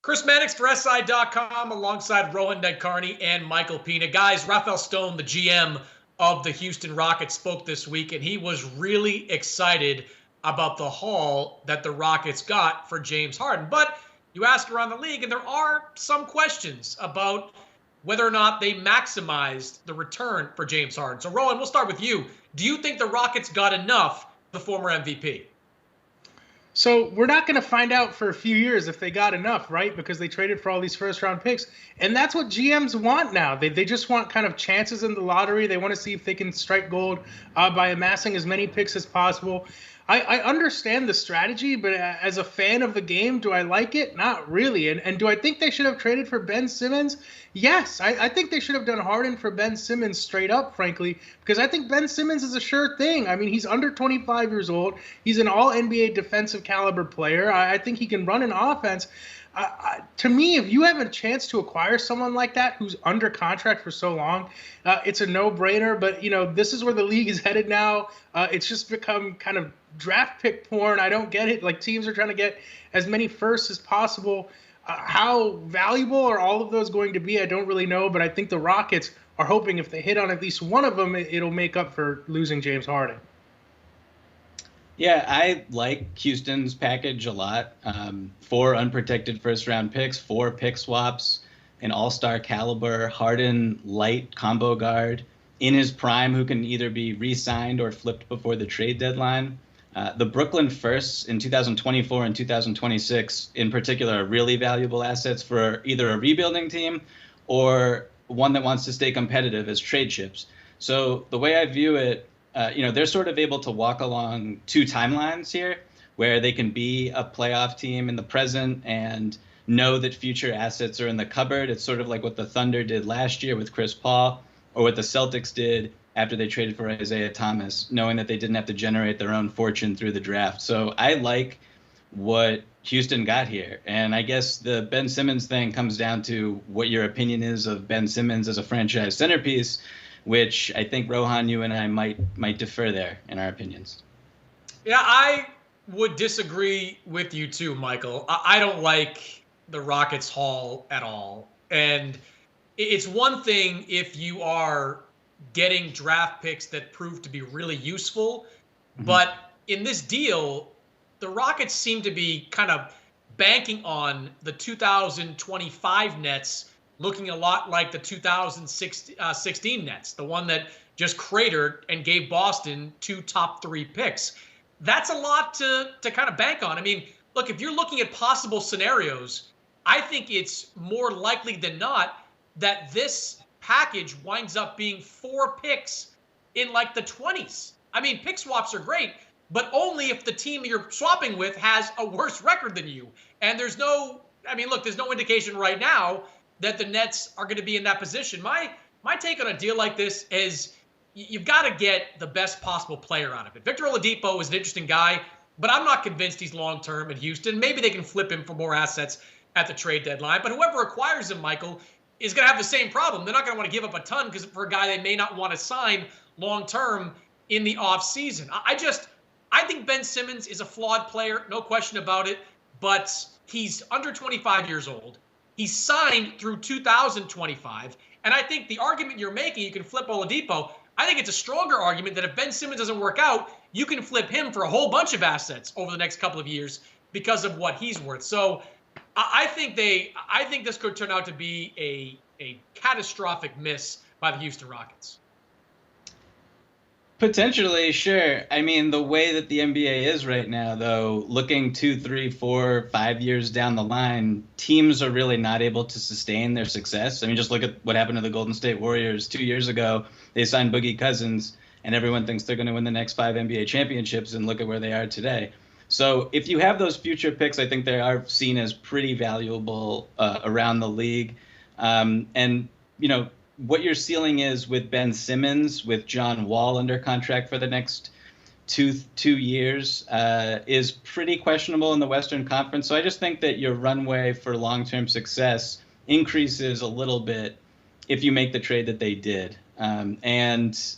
Chris Mannix for SI.com alongside Rohan Nedkarni and Michael Pina. Guys, Rafael Stone, the GM of the Houston Rockets, spoke this week, and he was really excited about the haul that the Rockets got for James Harden. But you ask around the league, and there are some questions about whether or not they maximized the return for James Harden. So, Rohan, we'll start with you. Do you think the Rockets got enough for the former MVP? So we're not going to find out for a few years if they got enough, right? Because they traded for all these first-round picks. And that's what GMs want now. They just want kind of chances in the lottery. They want to see if they can strike gold by amassing as many picks as possible. I understand the strategy, but as a fan of the game, do I like it? Not really. And do I think they should have traded for Ben Simmons? Yes. I think they should have done Harden for Ben Simmons straight up, frankly, because I think Ben Simmons is a sure thing. I mean, he's under 25 years old. He's an all-NBA defensive caliber player. I think he can run an offense. To me, if you have a chance to acquire someone like that who's under contract for so long, it's a no-brainer. But, this is where the league is headed now. It's just become kind of draft pick porn. I don't get it. Like, teams are trying to get as many firsts as possible. How valuable are all of those going to be? I don't really know. But I think the Rockets are hoping if they hit on at least one of them, it'll make up for losing James Harden. Yeah, I like Houston's package a lot. 4 unprotected first-round picks, 4 pick swaps, an all-star caliber Harden light combo guard in his prime who can either be re-signed or flipped before the trade deadline. The Brooklyn firsts in 2024 and 2026 in particular are really valuable assets for either a rebuilding team or one that wants to stay competitive as trade chips. So the way I view it, they're sort of able to walk along 2 timelines here where they can be a playoff team in the present and know that future assets are in the cupboard. It's sort of like what the Thunder did last year with Chris Paul or what the Celtics did after they traded for Isaiah Thomas, knowing that they didn't have to generate their own fortune through the draft. So I like what Houston got here. And I guess the Ben Simmons thing comes down to what your opinion is of Ben Simmons as a franchise centerpiece, which I think, Rohan, you and I might differ there in our opinions. Yeah, I would disagree with you too, Michael. I don't like the Rockets haul at all. And it's one thing if you are getting draft picks that prove to be really useful. Mm-hmm. But in this deal, the Rockets seem to be kind of banking on the 2025 Nets looking a lot like the 2016 Nets, the one that just cratered and gave Boston 2 top 3 picks. That's a lot to kind of bank on. I mean, look, if you're looking at possible scenarios, I think it's more likely than not that this package winds up being 4 picks in like the 20s. I mean, pick swaps are great, but only if the team you're swapping with has a worse record than you. And there's no indication right now that the Nets are going to be in that position. My take on a deal like this is you've got to get the best possible player out of it. Victor Oladipo is an interesting guy, but I'm not convinced he's long-term in Houston. Maybe they can flip him for more assets at the trade deadline. But whoever acquires him, Michael, is going to have the same problem. They're not going to want to give up a ton because for a guy they may not want to sign long-term in the offseason. I think Ben Simmons is a flawed player, no question about it, but he's under 25 years old. He's signed through 2025. And I think the argument you're making, you can flip Oladipo. I think it's a stronger argument that if Ben Simmons doesn't work out, you can flip him for a whole bunch of assets over the next couple of years because of what he's worth. So I think this could turn out to be a catastrophic miss by the Houston Rockets. Potentially, sure. I mean, the way that the NBA is right now, though, looking 2, 3, 4, 5 years down the line, teams are really not able to sustain their success. I mean, just look at what happened to the Golden State Warriors 2 years ago. They signed Boogie Cousins, and everyone thinks they're going to win the next 5 NBA championships, and look at where they are today. So if you have those future picks, I think they are seen as pretty valuable around the league. What your ceiling is with Ben Simmons, with John Wall under contract for the next two years, is pretty questionable in the Western Conference. So I just think that your runway for long-term success increases a little bit if you make the trade that they did. If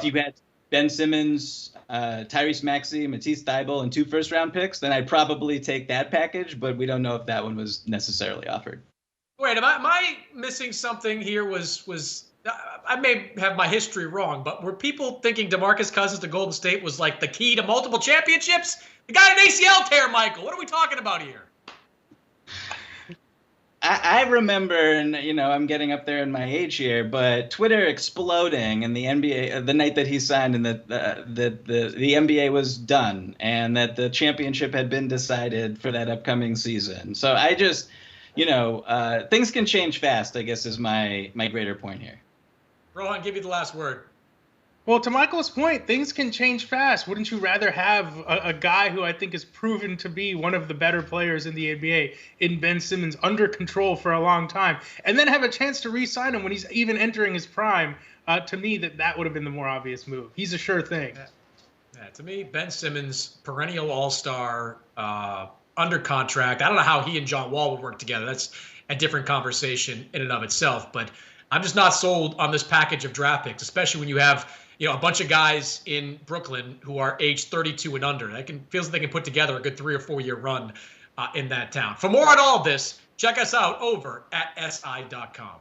you had Ben Simmons, Tyrese Maxey, Matisse Thybulle, and 2 first-round picks, then I'd probably take that package, but we don't know if that one was necessarily offered. Wait, am I missing something here? I may have my history wrong, but were people thinking DeMarcus Cousins to Golden State was like the key to multiple championships? The guy had an ACL tear, Michael. What are we talking about here? I remember, and I'm getting up there in my age here, but Twitter exploding in the NBA the night that he signed, and that the NBA was done, and that the championship had been decided for that upcoming season. So I just, things can change fast, I guess, is my greater point here. Rohan, give you the last word. Well, to Michael's point, things can change fast. Wouldn't you rather have a guy who I think is proven to be one of the better players in the NBA in Ben Simmons under control for a long time, and then have a chance to re-sign him when he's even entering his prime? To me, that would have been the more obvious move. He's a sure thing. Yeah, to me, Ben Simmons, perennial all-star, under contract. I don't know how he and John Wall would work together. That's a different conversation in and of itself. But I'm just not sold on this package of draft picks, especially when you have a bunch of guys in Brooklyn who are age 32 and under. Feels like they can put together a good 3 or 4 year run in that town. For more on all of this, check us out over at SI.com.